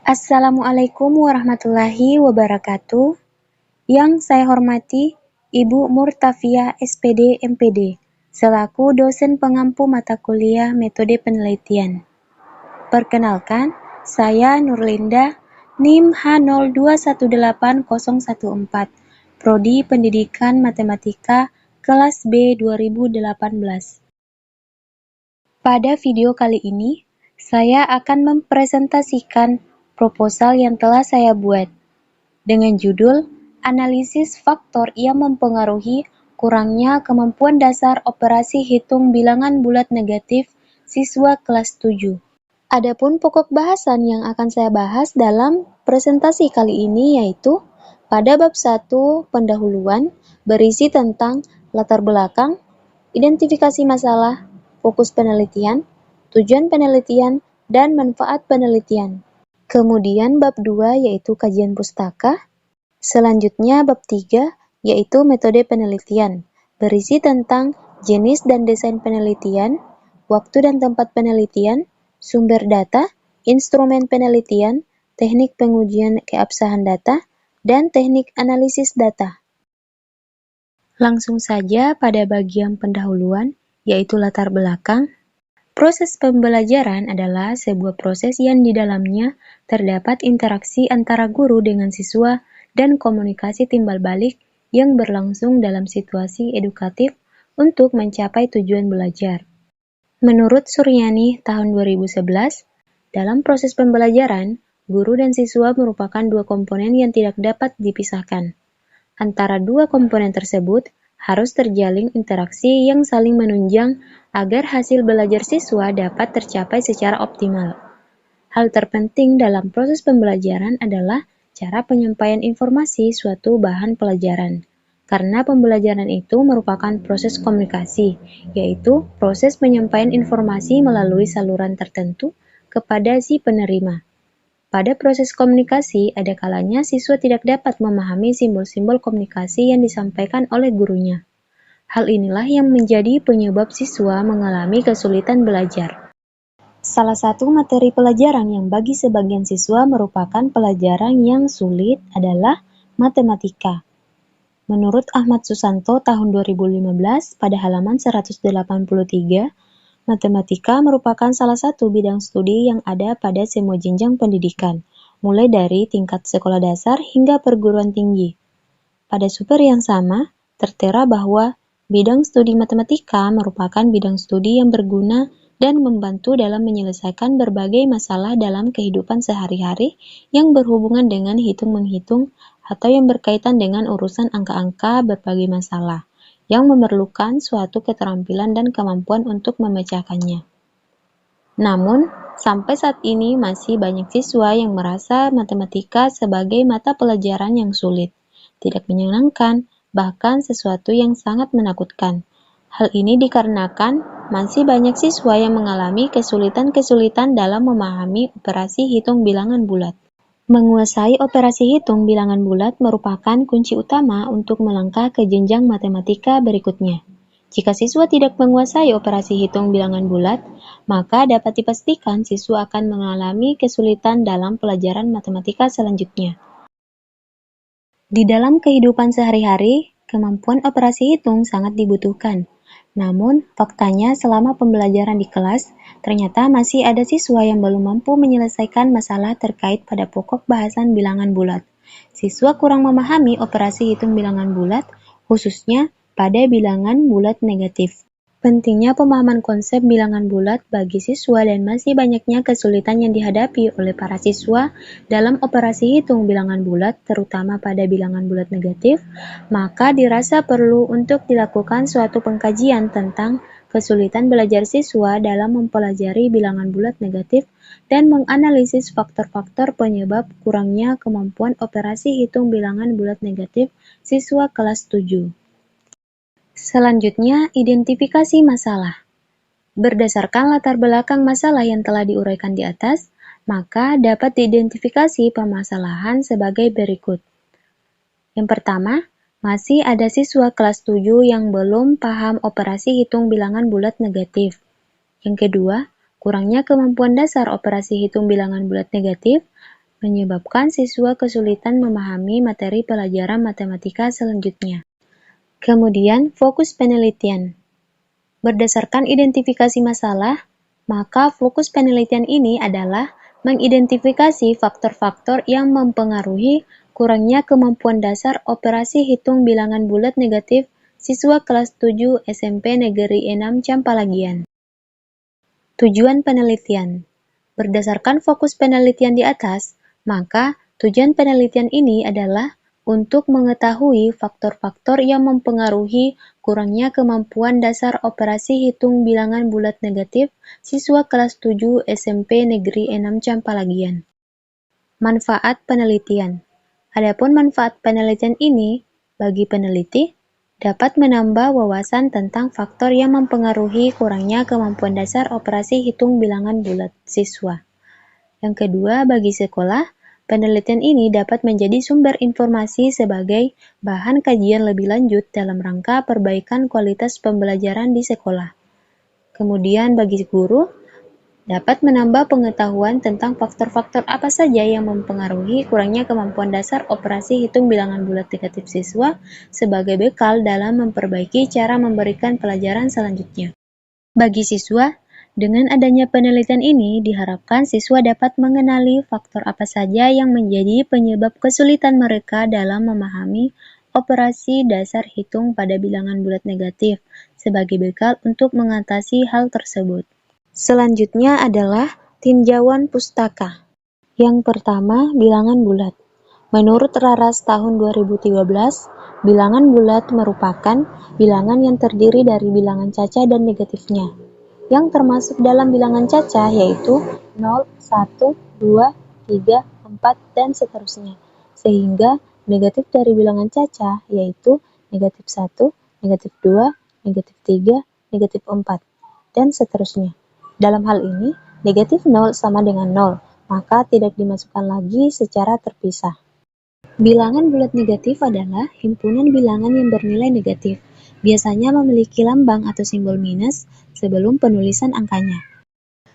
Assalamualaikum warahmatullahi wabarakatuh. Yang saya hormati Ibu Murtafiah SPD MPD, selaku dosen pengampu mata kuliah metode penelitian. Perkenalkan, saya Nurlinda, NIM H0218014, Prodi Pendidikan Matematika, kelas B 2018. Pada video kali ini, saya akan mempresentasikan proposal yang telah saya buat, dengan judul Analisis Faktor yang Mempengaruhi Kurangnya Kemampuan Dasar Operasi Hitung Bilangan Bulat Negatif Siswa Kelas 7. Adapun pokok bahasan yang akan saya bahas dalam presentasi kali ini yaitu pada bab 1 pendahuluan berisi tentang latar belakang, identifikasi masalah, fokus penelitian, tujuan penelitian, dan manfaat penelitian. Kemudian bab 2 yaitu kajian pustaka. Selanjutnya bab 3 yaitu metode penelitian, berisi tentang jenis dan desain penelitian, waktu dan tempat penelitian, sumber data, instrumen penelitian, teknik pengujian keabsahan data, dan teknik analisis data. Langsung saja pada bagian pendahuluan, yaitu latar belakang. Proses pembelajaran adalah sebuah proses yang di dalamnya terdapat interaksi antara guru dengan siswa dan komunikasi timbal balik yang berlangsung dalam situasi edukatif untuk mencapai tujuan belajar. Menurut Suryani tahun 2011, dalam proses pembelajaran, guru dan siswa merupakan dua komponen yang tidak dapat dipisahkan. Antara dua komponen tersebut harus terjalin interaksi yang saling menunjang agar hasil belajar siswa dapat tercapai secara optimal. Hal terpenting dalam proses pembelajaran adalah cara penyampaian informasi suatu bahan pelajaran. Karena pembelajaran itu merupakan proses komunikasi, yaitu proses penyampaian informasi melalui saluran tertentu kepada si penerima. Pada proses komunikasi, ada kalanya siswa tidak dapat memahami simbol-simbol komunikasi yang disampaikan oleh gurunya. Hal inilah yang menjadi penyebab siswa mengalami kesulitan belajar. Salah satu materi pelajaran yang bagi sebagian siswa merupakan pelajaran yang sulit adalah matematika. Menurut Ahmad Susanto tahun 2015 pada halaman 183, matematika merupakan salah satu bidang studi yang ada pada semua jenjang pendidikan, mulai dari tingkat sekolah dasar hingga perguruan tinggi. Pada super yang sama, tertera bahwa bidang studi matematika merupakan bidang studi yang berguna dan membantu dalam menyelesaikan berbagai masalah dalam kehidupan sehari-hari yang berhubungan dengan hitung-menghitung atau yang berkaitan dengan urusan angka-angka berbagai masalah yang memerlukan suatu keterampilan dan kemampuan untuk memecahkannya. Namun, sampai saat ini masih banyak siswa yang merasa matematika sebagai mata pelajaran yang sulit, tidak menyenangkan, bahkan sesuatu yang sangat menakutkan. Hal ini dikarenakan masih banyak siswa yang mengalami kesulitan-kesulitan dalam memahami operasi hitung bilangan bulat. Menguasai operasi hitung bilangan bulat merupakan kunci utama untuk melangkah ke jenjang matematika berikutnya. Jika siswa tidak menguasai operasi hitung bilangan bulat, maka dapat dipastikan siswa akan mengalami kesulitan dalam pelajaran matematika selanjutnya. Di dalam kehidupan sehari-hari, kemampuan operasi hitung sangat dibutuhkan. Namun, faktanya selama pembelajaran di kelas, ternyata masih ada siswa yang belum mampu menyelesaikan masalah terkait pada pokok bahasan bilangan bulat. Siswa kurang memahami operasi hitung bilangan bulat, khususnya pada bilangan bulat negatif. Pentingnya pemahaman konsep bilangan bulat bagi siswa dan masih banyaknya kesulitan yang dihadapi oleh para siswa dalam operasi hitung bilangan bulat, terutama pada bilangan bulat negatif, maka dirasa perlu untuk dilakukan suatu pengkajian tentang kesulitan belajar siswa dalam mempelajari bilangan bulat negatif dan menganalisis faktor-faktor penyebab kurangnya kemampuan operasi hitung bilangan bulat negatif siswa kelas 7. Selanjutnya, identifikasi masalah. Berdasarkan latar belakang masalah yang telah diuraikan di atas, maka dapat diidentifikasi permasalahan sebagai berikut. Yang pertama, masih ada siswa kelas 7 yang belum paham operasi hitung bilangan bulat negatif. Yang kedua, kurangnya kemampuan dasar operasi hitung bilangan bulat negatif menyebabkan siswa kesulitan memahami materi pelajaran matematika selanjutnya. Kemudian, fokus penelitian. Berdasarkan identifikasi masalah, maka fokus penelitian ini adalah mengidentifikasi faktor-faktor yang mempengaruhi kurangnya kemampuan dasar operasi hitung bilangan bulat negatif siswa kelas 7 SMP Negeri 6 Campalagian. Tujuan penelitian. Berdasarkan fokus penelitian di atas, maka tujuan penelitian ini adalah untuk mengetahui faktor-faktor yang mempengaruhi kurangnya kemampuan dasar operasi hitung bilangan bulat negatif siswa kelas 7 SMP Negeri 6 Campalagian. Manfaat penelitian. Adapun manfaat penelitian ini bagi peneliti dapat menambah wawasan tentang faktor yang mempengaruhi kurangnya kemampuan dasar operasi hitung bilangan bulat siswa. Yang kedua, bagi sekolah, penelitian ini dapat menjadi sumber informasi sebagai bahan kajian lebih lanjut dalam rangka perbaikan kualitas pembelajaran di sekolah. Kemudian bagi guru, dapat menambah pengetahuan tentang faktor-faktor apa saja yang mempengaruhi kurangnya kemampuan dasar operasi hitung bilangan bulat negatif siswa sebagai bekal dalam memperbaiki cara memberikan pelajaran selanjutnya. Bagi siswa, dengan adanya penelitian ini, diharapkan siswa dapat mengenali faktor apa saja yang menjadi penyebab kesulitan mereka dalam memahami operasi dasar hitung pada bilangan bulat negatif, sebagai bekal untuk mengatasi hal tersebut. Selanjutnya adalah tinjauan pustaka. Yang pertama, bilangan bulat. Menurut Raras tahun 2013, bilangan bulat merupakan bilangan yang terdiri dari bilangan caca dan negatifnya. Yang termasuk dalam bilangan caca yaitu 0, 1, 2, 3, 4, dan seterusnya. Sehingga negatif dari bilangan caca yaitu negatif 1, negatif 2, negatif 3, negatif 4, dan seterusnya. Dalam hal ini, negatif 0 sama dengan 0, maka tidak dimasukkan lagi secara terpisah. Bilangan bulat negatif adalah himpunan bilangan yang bernilai negatif, biasanya memiliki lambang atau simbol minus sebelum penulisan angkanya.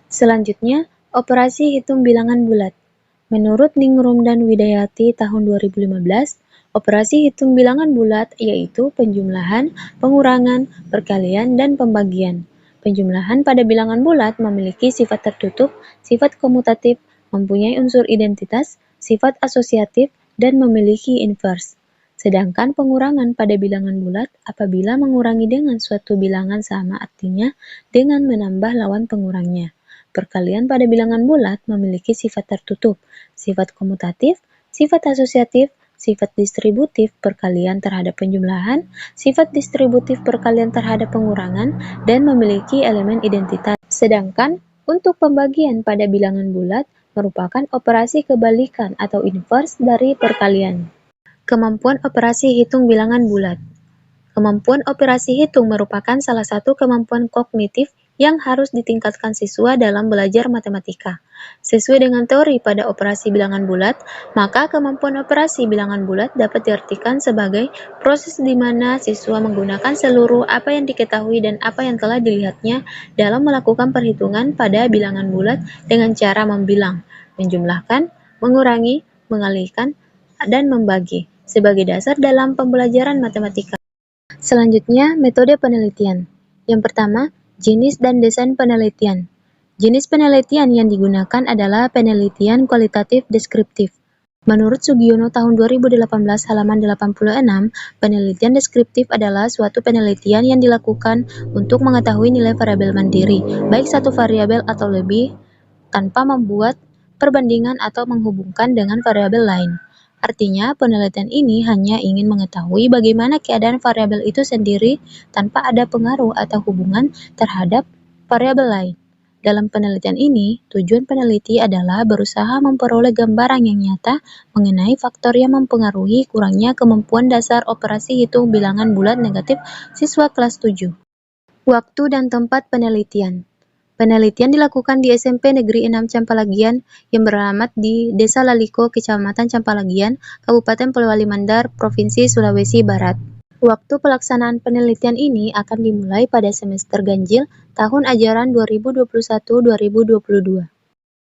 Selanjutnya, operasi hitung bilangan bulat. Menurut Ningrum dan Widayati tahun 2015, operasi hitung bilangan bulat yaitu penjumlahan, pengurangan, perkalian, dan pembagian. Penjumlahan pada bilangan bulat memiliki sifat tertutup, sifat komutatif, mempunyai unsur identitas, sifat asosiatif, dan memiliki inverse. Sedangkan pengurangan pada bilangan bulat apabila mengurangi dengan suatu bilangan sama artinya dengan menambah lawan pengurangnya. Perkalian pada bilangan bulat memiliki sifat tertutup, sifat komutatif, sifat asosiatif, sifat distributif perkalian terhadap penjumlahan, sifat distributif perkalian terhadap pengurangan, dan memiliki elemen identitas. Sedangkan untuk pembagian pada bilangan bulat merupakan operasi kebalikan atau inverse dari perkalian. Kemampuan operasi hitung bilangan bulat. Kemampuan operasi hitung merupakan salah satu kemampuan kognitif yang harus ditingkatkan siswa dalam belajar matematika. Sesuai dengan teori pada operasi bilangan bulat, maka kemampuan operasi bilangan bulat dapat diartikan sebagai proses di mana siswa menggunakan seluruh apa yang diketahui dan apa yang telah dilihatnya dalam melakukan perhitungan pada bilangan bulat dengan cara membilang, menjumlahkan, mengurangi, mengalihkan, dan membagi sebagai dasar dalam pembelajaran matematika. Selanjutnya, metode penelitian. Yang pertama, jenis dan desain penelitian. Jenis penelitian yang digunakan adalah penelitian kualitatif deskriptif. Menurut Sugiono tahun 2018 halaman 86, penelitian deskriptif adalah suatu penelitian yang dilakukan untuk mengetahui nilai variabel mandiri, baik satu variabel atau lebih, tanpa membuat perbandingan atau menghubungkan dengan variabel lain. Artinya, penelitian ini hanya ingin mengetahui bagaimana keadaan variabel itu sendiri tanpa ada pengaruh atau hubungan terhadap variabel lain. Dalam penelitian ini, tujuan peneliti adalah berusaha memperoleh gambaran yang nyata mengenai faktor yang mempengaruhi kurangnya kemampuan dasar operasi hitung bilangan bulat negatif siswa kelas 7. Waktu dan tempat penelitian. Penelitian dilakukan di SMP Negeri 6 Campalagian yang beralamat di Desa Laliko, Kecamatan Campalagian, Kabupaten Polewali Mandar, Provinsi Sulawesi Barat. Waktu pelaksanaan penelitian ini akan dimulai pada semester ganjil tahun ajaran 2021-2022.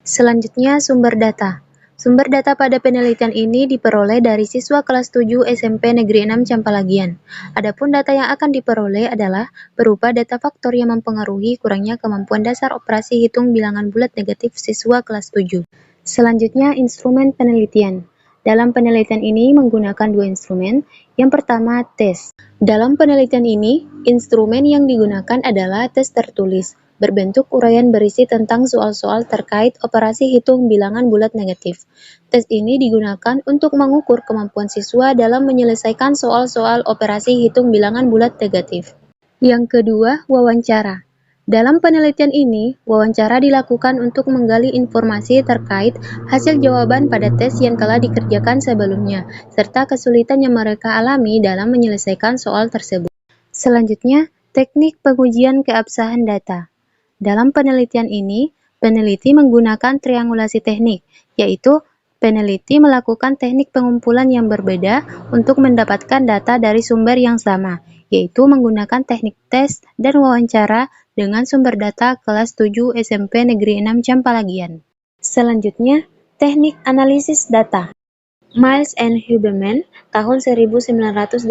Selanjutnya, sumber data. Sumber data pada penelitian ini diperoleh dari siswa kelas 7 SMP Negeri 6 Campalagian. Adapun data yang akan diperoleh adalah berupa data faktor yang mempengaruhi kurangnya kemampuan dasar operasi hitung bilangan bulat negatif siswa kelas 7. Selanjutnya, instrumen penelitian. Dalam penelitian ini menggunakan dua instrumen. Yang pertama, tes. Dalam penelitian ini, instrumen yang digunakan adalah tes tertulis, berbentuk uraian berisi tentang soal-soal terkait operasi hitung bilangan bulat negatif. Tes ini digunakan untuk mengukur kemampuan siswa dalam menyelesaikan soal-soal operasi hitung bilangan bulat negatif. Yang kedua, wawancara. Dalam penelitian ini, wawancara dilakukan untuk menggali informasi terkait hasil jawaban pada tes yang telah dikerjakan sebelumnya, serta kesulitan yang mereka alami dalam menyelesaikan soal tersebut. Selanjutnya, teknik pengujian keabsahan data. Dalam penelitian ini, peneliti menggunakan triangulasi teknik, yaitu peneliti melakukan teknik pengumpulan yang berbeda untuk mendapatkan data dari sumber yang sama, yaitu menggunakan teknik tes dan wawancara dengan sumber data kelas 7 SMP Negeri 6 Campalagian. Selanjutnya, teknik analisis data. Miles and Huberman tahun 1984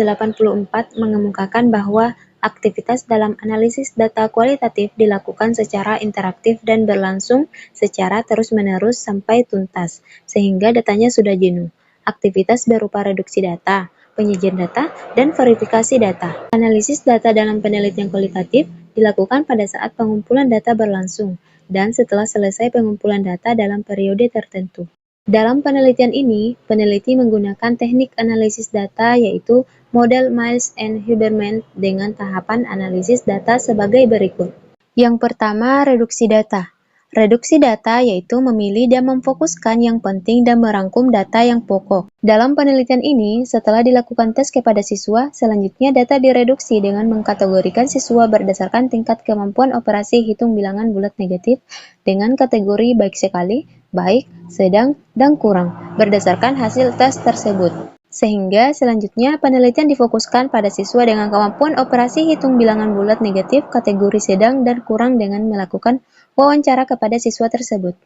mengemukakan bahwa aktivitas dalam analisis data kualitatif dilakukan secara interaktif dan berlangsung secara terus-menerus sampai tuntas, sehingga datanya sudah jenuh. Aktivitas berupa reduksi data, penyajian data, dan verifikasi data. Analisis data dalam penelitian kualitatif dilakukan pada saat pengumpulan data berlangsung, dan setelah selesai pengumpulan data dalam periode tertentu. Dalam penelitian ini, peneliti menggunakan teknik analisis data yaitu model Miles and Huberman dengan tahapan analisis data sebagai berikut. Yang pertama, reduksi data. Reduksi data yaitu memilih dan memfokuskan yang penting dan merangkum data yang pokok. Dalam penelitian ini, setelah dilakukan tes kepada siswa, selanjutnya data direduksi dengan mengkategorikan siswa berdasarkan tingkat kemampuan operasi hitung bilangan bulat negatif dengan kategori baik sekali, baik, sedang, dan kurang, berdasarkan hasil tes tersebut. Sehingga selanjutnya penelitian difokuskan pada siswa dengan kemampuan operasi hitung bilangan bulat negatif kategori sedang dan kurang dengan melakukan wawancara kepada siswa tersebut.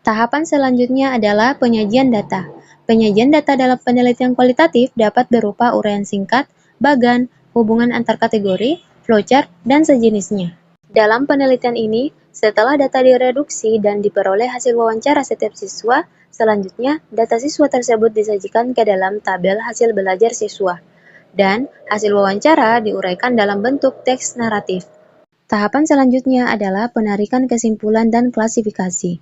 Tahapan selanjutnya adalah penyajian data. Penyajian data dalam penelitian kualitatif dapat berupa uraian singkat, bagan, hubungan antar kategori, flowchart, dan sejenisnya. Dalam penelitian ini, setelah data direduksi dan diperoleh hasil wawancara setiap siswa, selanjutnya data siswa tersebut disajikan ke dalam tabel hasil belajar siswa, dan hasil wawancara diuraikan dalam bentuk teks naratif. Tahapan selanjutnya adalah penarikan kesimpulan dan klasifikasi.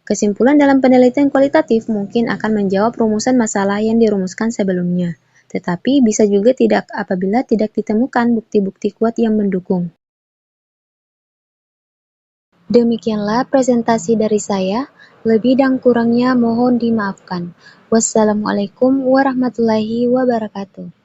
Kesimpulan dalam penelitian kualitatif mungkin akan menjawab rumusan masalah yang dirumuskan sebelumnya, tetapi bisa juga tidak apabila tidak ditemukan bukti-bukti kuat yang mendukung. Demikianlah presentasi dari saya, lebih dan kurangnya mohon dimaafkan. Wassalamualaikum warahmatullahi wabarakatuh.